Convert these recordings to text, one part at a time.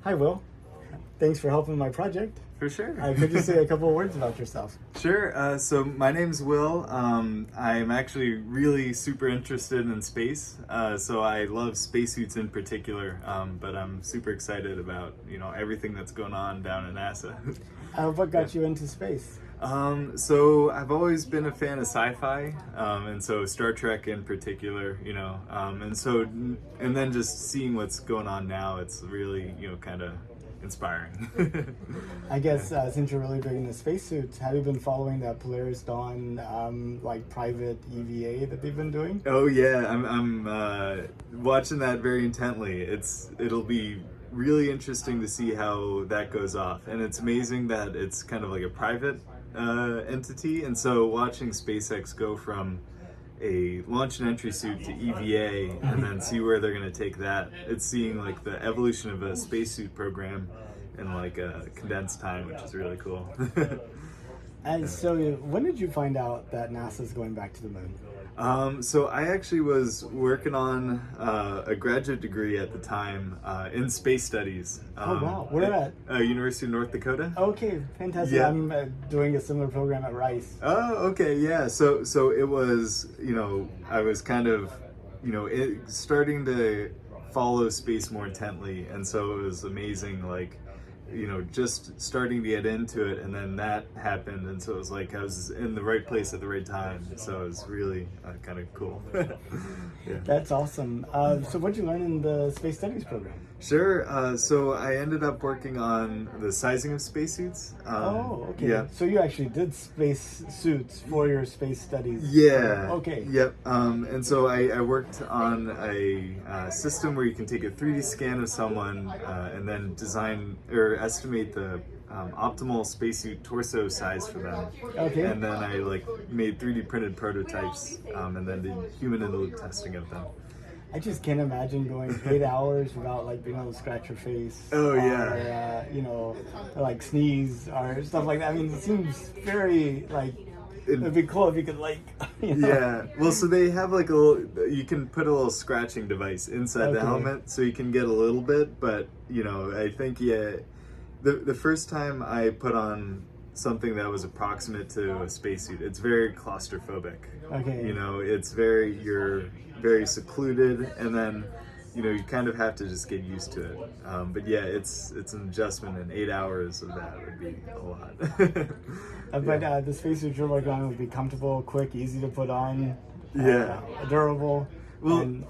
Hi, Will. Thanks for helping my project. For sure. Could you say a couple of words about yourself? Sure. So my name's Will. I'm actually really super interested in space. So I love spacesuits in particular. But I'm super excited about everything that's going on down at NASA. What got you into space? So I've always been a fan of sci-fi, and so Star Trek in particular. And then just seeing what's going on now, it's really kind of inspiring. I guess since you're really big into spacesuits, have you been following that Polaris Dawn private EVA that they've been doing? Oh yeah, I'm watching that very intently. It'll be really interesting to see how that goes off, and it's amazing that it's kind of like a private entity. And so watching SpaceX go from a launch and entry suit to EVA and then see where they're going to take that, it's seeing like the evolution of a spacesuit program in like a condensed time, which is really cool. And so when did you find out that NASA's going back to the moon? So I actually was working on a graduate degree at the time in space studies. Oh wow, where at? University of North Dakota. Okay, fantastic. Yeah. I'm doing a similar program at Rice. Oh, okay, yeah. So it was, I was kind of, starting to follow space more intently, and so it was amazing, like, just starting to get into it, and then that happened, and so it was like I was in the right place at the right time, so it was really kind of cool. Yeah. That's awesome. So what did you learn in the space studies program? Sure. So I ended up working on the sizing of spacesuits. Okay. Yeah. So you actually did space suits for your space studies. Yeah. Okay. Yep. And so I worked on a system where you can take a 3D scan of someone and then design or estimate the optimal spacesuit torso size for them. Okay. And then I made 3D printed prototypes and then did human in the loop testing of them. I just can't imagine going 8 hours without being able to scratch your face. Oh, yeah. Or sneeze or stuff like that. I mean, it seems very it'd be cool if you could Yeah. Well, so they have you can put a little scratching device inside the helmet, so you can get a little bit. But I think the first time I put on something that was approximate to a spacesuit, it's very claustrophobic. Okay. You're very secluded, and then you kind of have to just get used to it. But yeah, it's an adjustment, and 8 hours of that would be a lot. But the spacesuit you're working on would be comfortable, quick, easy to put on. Yeah. Durable. Well,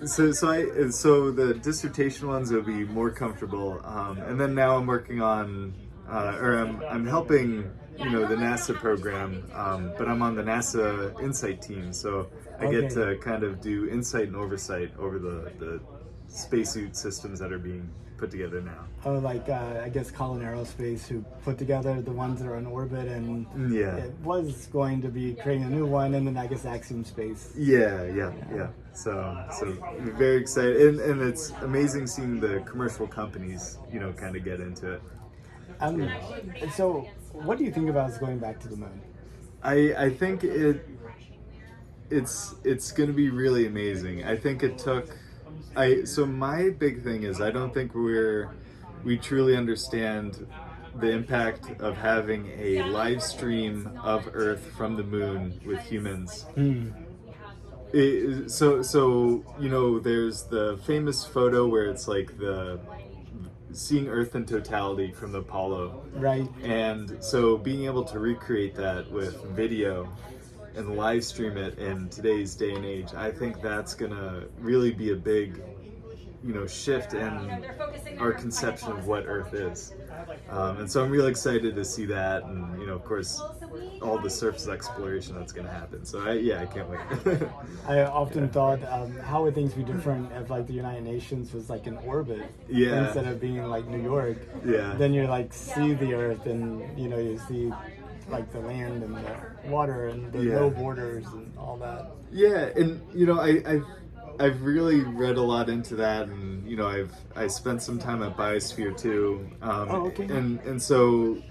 so the dissertation ones will be more comfortable, and then now I'm working on, I'm helping the NASA program, but I'm on the NASA Insight team, so I get to kind of do insight and oversight over the spacesuit systems that are being put together now. Oh, I guess Collin Aerospace, who put together the ones that are in orbit, and it was going to be creating a new one, and then I guess Axiom Space. Yeah. So very excited, and it's amazing seeing the commercial companies, kind of get into it. So what do you think about us going back to the moon? I think it's going to be really amazing. I think it took. So my big thing is I don't think we truly understand the impact of having a live stream of Earth from the moon with humans. There's the famous photo where it's seeing Earth in totality from the Apollo. Right. And so being able to recreate that with video and live stream it in today's day and age, I think that's gonna really be a big, shift in our conception of what Earth is. And so I'm really excited to see that, and of course, all the surface exploration that's gonna happen. So I can't wait. I often thought, how would things be different if the United Nations was in orbit instead of being New York? Yeah. Then you see the Earth, and you see the land and the water and the no borders and all that. Yeah, and I've really read a lot into that, and I spent some time at Biosphere too. And so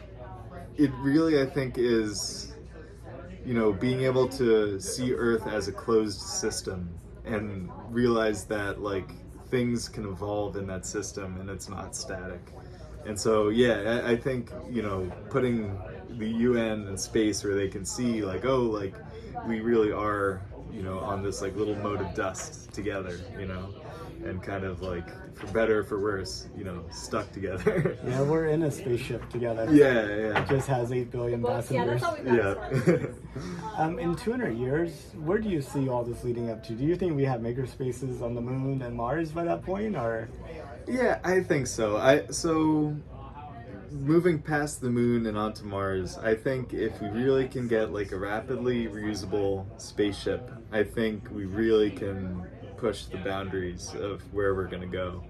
it really, I think, is being able to see Earth as a closed system and realize that things can evolve in that system and it's not static. And so, yeah, I think, putting the UN in space where they can see, like, oh, like, we really are, on this, like, little mote of dust together, and kind of, like, for better or for worse, stuck together. Yeah, we're in a spaceship together. Yeah. It just has 8 billion passengers. Yeah. In 200 years, where do you see all this leading up to? Do you think we have maker spaces on the moon and Mars by that point, or? Yeah, I think so. So moving past the moon and onto Mars, I think if we really can get like a rapidly reusable spaceship, I think we really can push the boundaries of where we're going to go.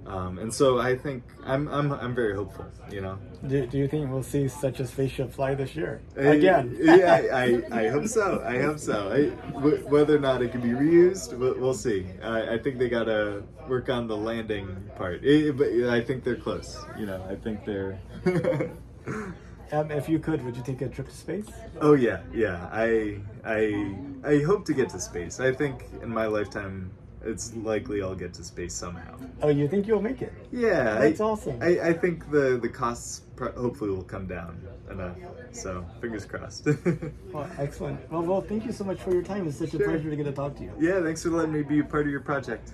And so I think I'm very hopeful, Do you think we'll see such a spaceship fly this year? Again? Yeah, I hope so. I hope so. Whether or not it can be reused, we'll see. I think they gotta work on the landing part. But I think they're close. I think they're. If you could, would you take a trip to space? Oh yeah. I hope to get to space. I think in my lifetime, it's likely I'll get to space somehow. Oh, you think you'll make it? Yeah, that's awesome. I think the costs hopefully will come down enough. So fingers crossed. Well, excellent. Well, thank you so much for your time. It's such a pleasure to get to talk to you. Yeah, thanks for letting me be a part of your project.